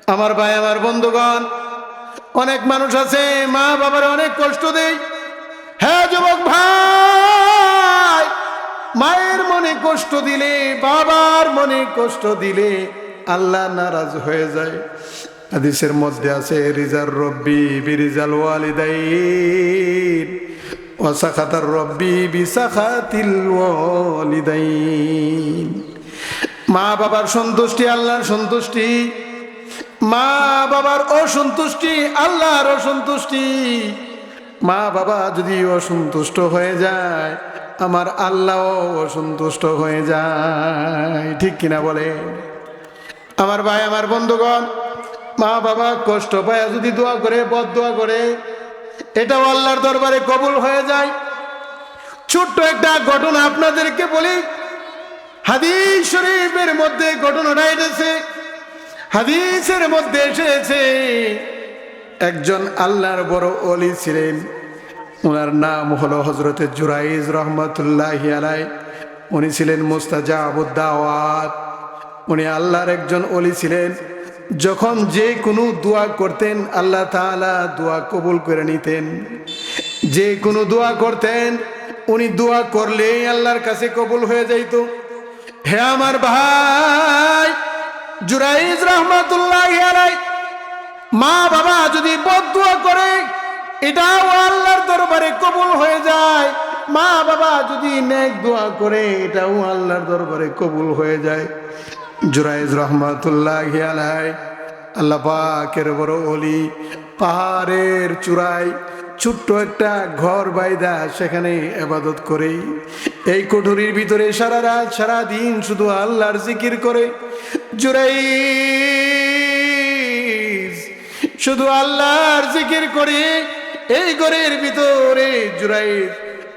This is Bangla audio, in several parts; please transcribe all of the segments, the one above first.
আমার ভাই, আমার বন্ধুগণ, অনেক মানুষ আছে মা বাবার অনেক কষ্ট দেয়। হ্যাঁ যুবক ভাই, মায়ের মনে কষ্ট দিলে, বাবার মনে কষ্ট দিলে আল্লাহ নারাজ হয়ে যায়। হাদিসের মধ্যে আছে, রিজার রব্বি বিরিজাল ওয়ালিদাইন ওয়া সাখাতার রব্বি বিসাখাতিল ওয়ালিদাইন। মা বাবার সন্তুষ্টি আল্লাহর সন্তুষ্টি, মা বাবার অসন্তুষ্টি আল্লাহর অসন্তুষ্টি। মা বাবা যদি অসন্তুষ্ট হয়ে যায়, আমার আল্লাহ অসন্তুষ্ট হয়ে যায়। ঠিক কিনা বলে? আমার ভাই, আমার বন্ধুগণ, মা বাবা কষ্ট পায় যদি দোয়া করে, বদদোয়া করে, এটাও আল্লাহর দরবারে কবুল হয়ে যায়। ছোট্ট একটা ঘটনা আপনাদেরকে বলি। হাদিস শরীফের মধ্যে ঘটনাটা এসেছে। হাদিসের মধ্যে এসেছে, একজন আল্লাহর বড় ওলি ছিলেন। ওনার নাম হলো হযরতে জুরাইজ রহমাতুল্লাহি আলাইহি। উনি ছিলেন মুস্তাজাবুদ দাওয়াত। উনি আল্লাহর একজন ওলি ছিলেন। যখন যে কোনো দোয়া করতেন, আল্লাহ তাআলা দোয়া কবুল করে নিতেন। যে কোনো দোয়া করতেন, উনি দোয়া করলেই আল্লাহর কাছে কবুল হয়ে যাইত। হে আমার ভাই, জুরাইজ রহমাতুল্লাহি আলাইহি মা বাবা যদি বদদুয়া করে, এটাও আল্লাহর দরবারে কবুল হয়ে যায়। মা বাবা যদি নেক দোয়া করে, এটাও আল্লাহর দরবারে কবুল হয়ে যায়। জুরাইজ রহমাতুল্লাহি আলাইহি আল্লাহ পাকের বড় ওলি, পাহাড়ের চূড়ায় ছোট্ট একটা ঘর বাইদা সেখানে ইবাদত করে। এই কোঠরির ভিতরে সারা রাত সারা দিন শুধু আল্লাহর জিকির করে। জুরাইজ শুধু আল্লাহর জিকির করে। এই ঘরের ভিতরে জুরাইজ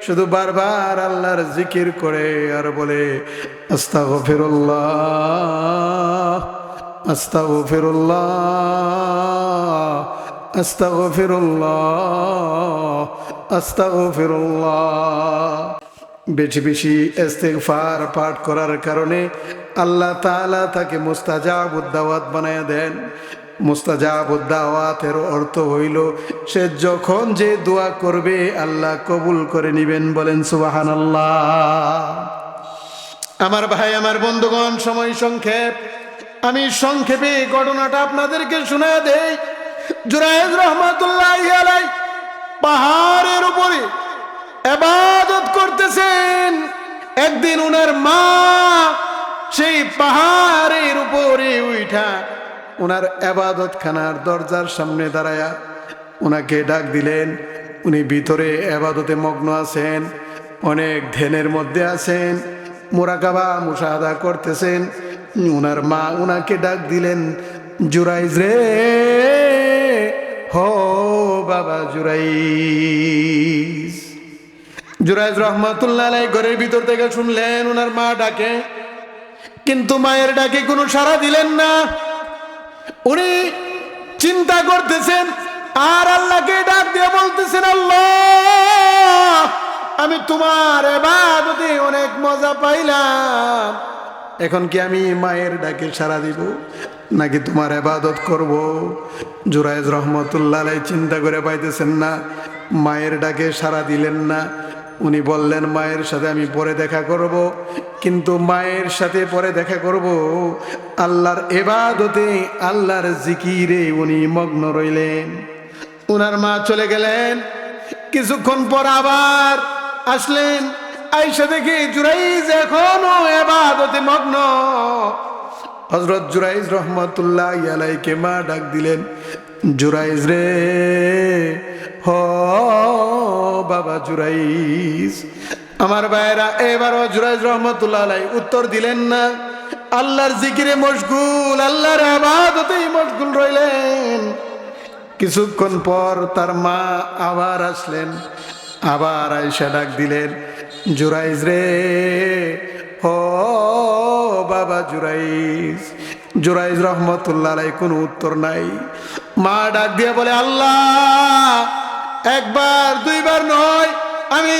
শুধু বারবার আল্লাহর জিকির করে আর বলে, আস্তাগফিরুল্লাহ, আস্তাগফিরুল্লাহ, আস্তাগফিরুল্লাহ, আস্তাগফিরুল্লাহ। বেশি বেশি ইস্তিগফার পাঠ করার কারণে আল্লাহ তাআলা তাকে মুস্তাজাবুদ দাওয়াত বানায়া দেন। মুস্তাজাবুদ দাওয়াতের অর্থ হইল, সে যখন যে দোয়া করবে আল্লাহ কবুল করে নিবেন। বলেন সুবহানাল্লাহ। আমার ভাই, আমার বন্ধুগণ, সময় সংক্ষেপ, আমি সংক্ষেপে ঘটনাটা আপনাদেরকে শোনা দেই। জুরাইজ রহমাতুল্লাহি আলাইহি পাহাড়ের উপরে ইবাদত করতেছেন। একদিন উনার মা সেই পাহাড়ের উপরে উঠা উনার ইবাদত খানার দরজার সামনে দাঁড়ায়া উনাকে ডাক দিলেন। উনি ভিতরে ইবাদতে মগ্ন আছেন, অনেক ধ্যানের মধ্যে আছেন, মুরাকাবা মুশাহাদা করতেছেন। উনার মা উনাকে ডাক দিলেন, জুরাইজ রে, হো বাবা জুরাইজ। জুরাইজ রহমাতুল্লাহ আলাইহি ঘরের ভিতর থেকে শুনলেন উনার মা ডাকে, কিন্তু মায়ের ডাকে কোনো সাড়া দিলেন না। উনি চিন্তা করতেছেন আর আল্লাহকে ডাক দিয়ে বলতেছেন, আল্লাহ, আমি তোমার ইবাদতে অনেক মজা পাইলাম। এখন কি আমি মায়ের ডাকে সাড়া দিব নাকি তোমার ইবাদত করব? জুরাইজ রহমাতুল্লাহ আলাইহি চিন্তা করে পাইতেছেন না, মায়ের ডাকে সাড়া দিলেন না। উনি বললেন, মায়ের সাথে আমি পরে দেখা করব, কিন্তু মায়ের সাথে পরে দেখা করব, আল্লাহর ইবাদতে আল্লাহর জিকিরে উনি মগ্ন রইলেন। উনার মা চলে গেলেন। কিছুক্ষণ পর আবার আসলেন। আয়েশা দেখে জুরাইজ এখনো ইবাদতে মগ্ন। হযরত জুরাইজ রহমাতুল্লাহি আলাইহিকে মা ডাক দিলেন, জুরাইজ রে, হো বাবা জুরাইজ। আমার ভাইরা, এবারও জুরাইজ রহমাতুল্লাহি আলাইহি উত্তর দিলেন না। আল্লাহর জিকিরে মশগুল, আল্লাহর ইবাদতেই মশগুল রইলেন। কিছুক্ষণ পর তার মা আবার আসলেন। আবার আয়েশা ডাক দিলেন, জুরাইজ রে, ও বাবা জুরাইজ। জুরাইজ রহমাতুল্লাহ আলাইহি কোনো উত্তর নাই। মা ডাক দিয়ে বলে, আল্লাহ, একবার দুইবার নয়, আমি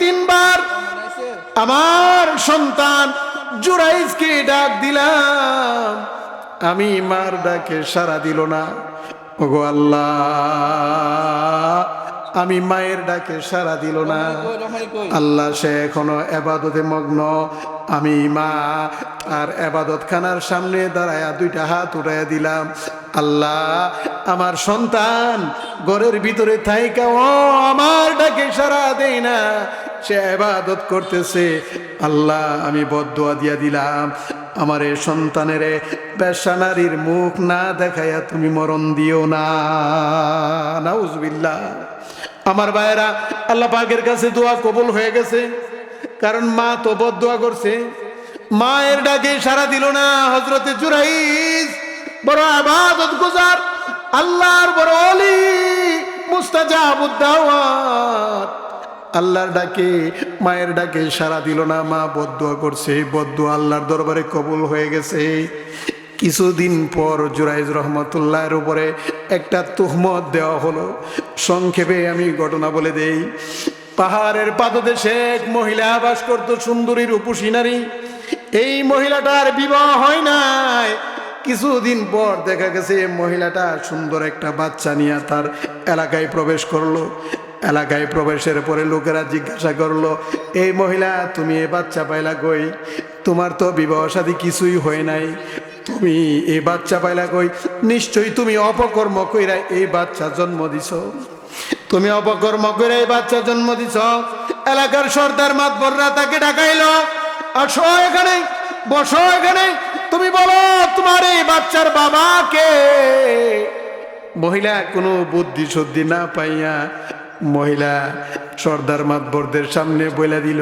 তিনবার আমার সন্তান জুরাইজকে ডাক দিলাম, আমি মার ডাকে সাড়া দিল না। ওগো আল্লাহ, আমি মায়ের ডাকে সাড়া দিল না। আল্লাহ, সে এখনো এবাদতে মগ্ন। আমি মা আর এবাদত খানার সামনে দাঁড়ায়া দুইটা হাত উঠাইয়া দিলাম। আল্লাহ, আমার সন্তান ঘরের ভিতরে থাইকা ও আমার ডাকে সাড়া দেয় না, সে ইবাদত করতেছে। আল্লাহ, আমি বদদুয়া দিয়া দিলাম, আমার এই সন্তানের বেশ্যা নারীর মুখ না দেখাইয়া তুমি মরণ দিও না। নাউজুবিল্লাহ। আমার ভাইয়েরা, আল্লাহ পাকের কাছে দোয়া কবুল হয়ে গেছে, কারণ মা তো বদদুয়া করছে, মায়ের ডাকে সাড়া দিল না। হযরতে জুরাইজ বড় ইবাদত গুজার, আল্লাহর বড় ওলি, মুস্তাজাবুদ দাওয়াত। আল্লাহর ডাকে, মায়ের ডাকে সাড়া দিল না, মা বদদুয়া করছে, বদদুয়া আল্লাহর দরবারে কবুল হয়ে গেছে। কিছুদিন পর জুরাইজ রহমতুল্লাহর উপরে একটা তুহমত দেওয়া হলো। সংক্ষেপে আমি ঘটনা বলে দেই। পাহাড়ের পাদদেশে এক মহিলা বাস করত, সুন্দরী রূপসী নারী। এই মহিলাটার বিবাহ হয় নাই। কিছুদিন পর দেখা গেছে মহিলাটা সুন্দর একটা বাচ্চা নিয়ে তার এলাকায় প্রবেশ করলো। এলাকায় প্রবেশের পরে লোকেরা জিজ্ঞাসা করলো, এই মহিলা, তুমি এ বাচ্চা পাইলা কই? তোমার তো বিবাহ শাদী কিছুই হয় নাই, তুমি এই বাচ্চা পাইলা কই? নিশ্চয়ই তুমি অপকর্ম কইরা এই বাচ্চা জন্ম দিছ, তুমি অপকর্ম কইরা এই বাচ্চা জন্ম দিছ। এলাকার সর্দার মাতবররা তাকে ডাকাইলো, আসো এখানে, বসো এখানে, তুমি বলো তোমার এই বাচ্চার বাবা কে? মহিলা কোনো বুদ্ধি শুদ্ধি না পাইয়া মহিলা সর্দার মাতবরদের সামনে বলে দিল,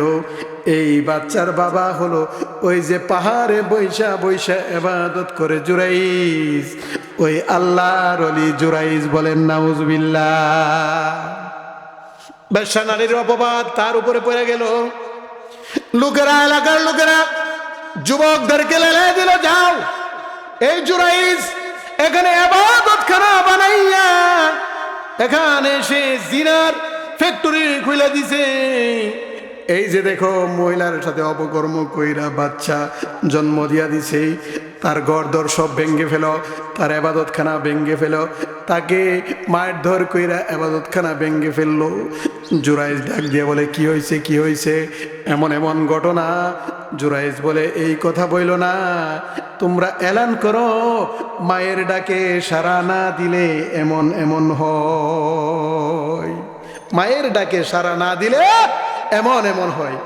এই বাচ্চার বাবা হলো ওই যে পাহাড়ে বৈশা বৈশা ইবাদত করে জুরাইজ, ওই আল্লাহর ওলি জুরাইজ। বলেন নাউজুবিল্লাহ। বেশ্যা নারীর অপবাদ তার উপরে পড়ে গেল। লোকেরা, এলাকার লোকেরা যুবকদেরকে লেলে দিল, যাও, এই জুরাইজ এখানে ইবাদত খানা বানাইয়া এখানে সে জিনার ফ্যাক্টরি খুলে দিছে। এই যে দেখো, মহিলার সাথে অপকর্ম কইরা বাচ্চা জন্ম দিয়া দিছে, তার গড়দর সব ভেঙ্গে ফেলো, তার ইবাদত খানা ভেঙ্গে ফেলো, তাকে মায়ের ধর কইরা ইবাদত খানা ভেঙ্গে ফেললো। জুরাইজ ডাক দিয়ে বলে, কি হয়েছে, কি হয়েছে? এমন এমন ঘটনা। জুরাইজ বলে, এই কথা বইল না, তোমরা এলান করো, মায়ের ডাকে সাড়া না দিলে এমন এমন হয়, মায়ের ডাকে সাড়া না দিলে এমন এমন হয়।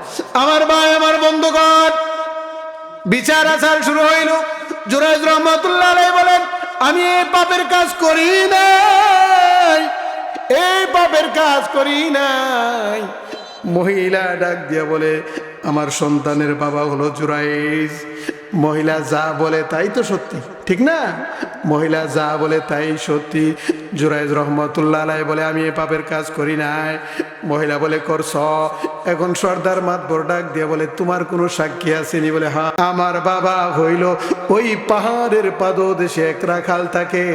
আমার ভাই, আমার বন্ধুগণ, বিচার আচার শুরু হইল। জুরাইজ রহমাতুল্লাহ আলাইহি বলেন, আমি এই পাপের কাজ করি নাই, এই পাপের কাজ করি নাই। মহিলা ডাক দিয়া বলে, আমার সন্তানের বাবা হলো জুরাইজ। মহিলা যা বলে তাই তো সত্যি, ঠিক না? মহিলা যা বলে তাই সত্যি। জুরাইজ রহমতুল্লাহ আলাইহি বলে, আমি এ পাপের কাজ করি নাই। মহিলা বলে, করছ? এখন সর্দার মাতবর ডাক দিয়ে বলে, তোমার কোনো সাক্ষী আসেনি? বলে, হ্যাঁ, আমার বাবা হইল ওই পাহাড়ের পাদদেশে এক রাখাল থাকে,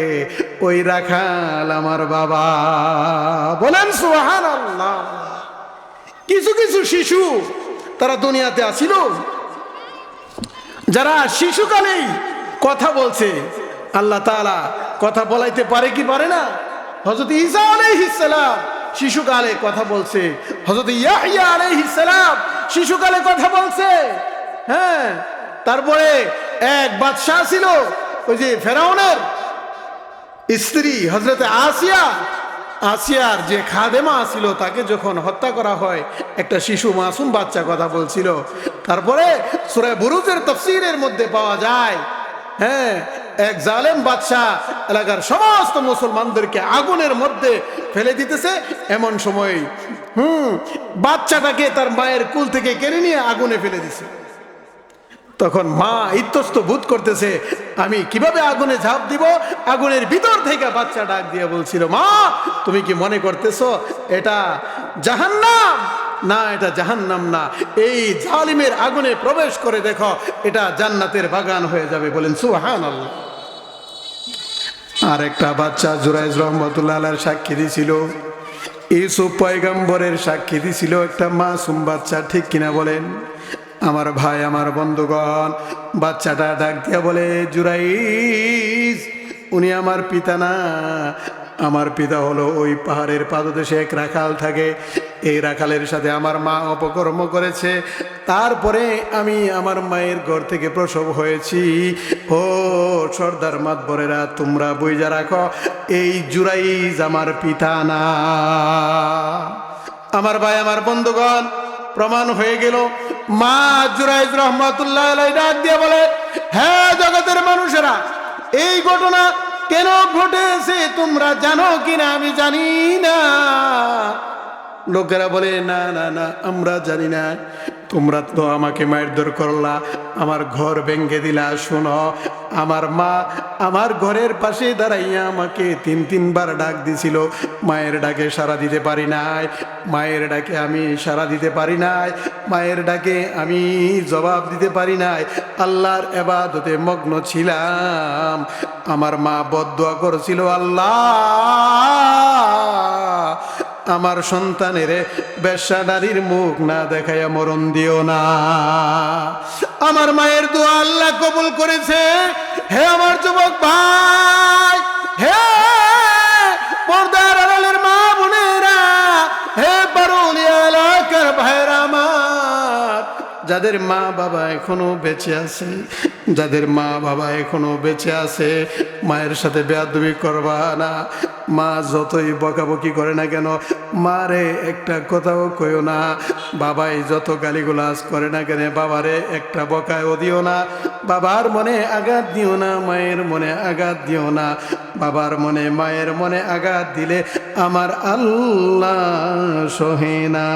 ওই রাখাল আমার বাবা। বলেন সুবহানাল্লাহ। কিছু কিছু শিশু তারা দুনিয়াতে আসিল, যারা শিশুকালেই কথা বলছে। আল্লাহ তাআলা কথা বলাইতে পারে কি পারে না? হযরত ঈসা আলাইহিস সালাম শিশুকালে কথা বলছে, হযরত ইয়াহইয়া আলাইহিস সালাম শিশুকালে কথা বলছে। হ্যাঁ, তারপরে এক বাদশা ছিল, ওই যে ফেরাউনের স্ত্রী হযরত আসিয়া, আসিয়ার যে খাদেমা ছিল, তাকে যখন হত্যা করা হয়, একটা শিশু মাসুম বাচ্চা কথা বলছিল। তারপরে সূরা বুরুজের তাফসীরের মধ্যে পাওয়া যায়, হ্যাঁ, এক জালেম বাদশাহ এলাকার সমস্ত মুসলমানদেরকে আগুনের মধ্যে ফেলে দিতেছে। এমন সময় বাচ্চাটাকে তার মায়ের কুল থেকে কেড়ে নিয়ে আগুনে ফেলে দিছে। তখন মা ইতস্ত বোধ করতেছে, আমি কিভাবে আগুনে ঝাঁপ দিব। আগুনের ভিতর থেকে বাচ্চা ডাক দিয়ে বলছিল, মা, তুমি কি মনে করতেছো এটা জাহান্নাম? না, এটা জাহান্নাম না, এই জালিমের আগুনে প্রবেশ করে দেখো, এটা জান্নাতের বাগান হয়ে যাবে। বলেন সুবহানাল্লাহ। আর একটা বাচ্চা জুরাইজ রহমতুল্লাহ আলাইহির সাক্ষী দিছিল, ইউসুফ পয়গম্বরের সাক্ষী দিছিল, একটা মাসুম বাচ্চা, ঠিক কিনা বলেন? আমার ভাই, আমার বন্ধুগণ, বাচ্চাটা ডাক দিয়া বলে, জুরাইজ, উনি আমার পিতা না, আমার পিতা হলো ওই পাহাড়ের পাদদেশে এক রাখাল থাকে। এই রাখালের সাথে আমার মা অপকর্ম করেছে, তারপরে আমি আমার মায়ের ঘর থেকে প্রসব হয়েছি। ও সর্দার মাতবরেরা, তোমরা বুঝা রাখো, এই জুরাইজ আমার পিতা না। আমার ভাই, আমার বন্ধুগণ, প্রমাণ হয়ে গেল। মা জুরাইজ রহমাতুল্লাহ আলাইহি ডাক দিয়ে বলে, হ্যাঁ জগতের মানুষেরা, এই ঘটনা কেন ঘটেছে তোমরা জানো কিনা? আমি জানি না। লোকেরা বলে, না না না, আমরা জানি না। তোমরা তো আমাকে মারধর করলা, আমার ঘর ভেঙে দিলা। শোনো, আমার মা আমার ঘরের পাশে দাঁড়াইয়া আমাকে তিনবার ডাক দিছিল। মায়ের ডাকে সাড়া দিতে পারি নাই, মায়ের ডাকে আমি সাড়া দিতে পারি নাই, মায়ের ডাকে আমি জবাব দিতে পারি নাই। আল্লাহর ইবাদতে মগ্ন ছিলাম। আমার মা বদদুয়া করেছিল, আল্লাহ আমার সন্তানের বেশ্যা নারীর মুখ না দেখাইয়া মরণ দিও না। আমার মায়ের দোয়া আল্লাহ কবুল করেছে। হে আমার যুবক ভাই, হে পর্দার আড়ালের মা বোনেরা, হে পারুলিয়া এলাকার ভাইরা আমার, যাদের মা বাবা এখনো বেঁচে আছে, যাদের মা বাবা এখনো বেঁচে আছে, মায়ের সাথে বেয়াদবি করবা না। মা যতই বকাবকি করে না কেন, মারে একটা কথাও কইও না। বাবাই যত গালিগুলাজ করে না কেন, বাবারে একটা বকায়ও দিও না। বাবার মনে আঘাত দিও না, মায়ের মনে আঘাত দিও না। বাবার মনে, মায়ের মনে আঘাত দিলে আমার আল্লাহ সহে না।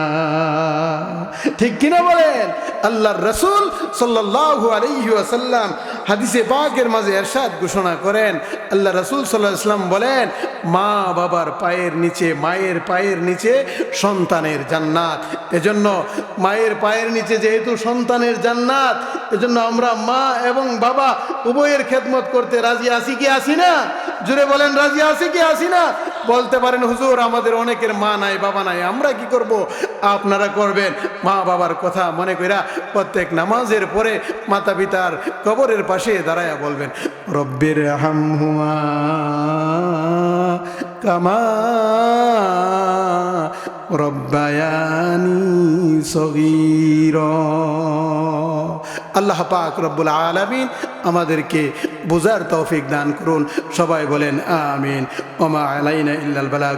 ঠিক কিনা বলেন? আল্লাহর রাসূল সাল্লাল্লাহু আলাইহি ওয়াসাল্লাম হাদিসে পাকের মাঝে ইরশাদ ঘোষণা করেন। আল্লাহ রাসূল সাল্লাল্লাহু আলাইহি ওয়াসাল্লাম বলেন, মা বাবার পায়ের নিচে, মায়ের পায়ের নিচে সন্তানের জান্নাত। এজন্য মায়ের পায়ের নিচে যেহেতু সন্তানের জান্নাত, এজন্য আমরা মা এবং বাবা উভয়ের খেদমত করতে রাজি আছি কি আছি না? জুড়ে বলেন, রাজি আছি কি আছি না? বলতে পারেন, হুজুর আমাদের অনেকের মা নাই, বাবা নাই, আমরা কি করব? আপনারা করবেন। মা বাবার কথা মনে কইরা প্রত্যেক নামাজের পরে মাতা পিতার কবরের পাশে দাঁড়ায়া বলবেন, রব্বির হামহুমা কামা রব্বায়ানি সগীরা। আল্লাহ পাক রব্বুল আলামিন আমাদেরকে বুঝার তৌফিক দান করুন। সবাই বলেন আমিন। ওয়া মা আলাইনা ইল্লাল বালাগ।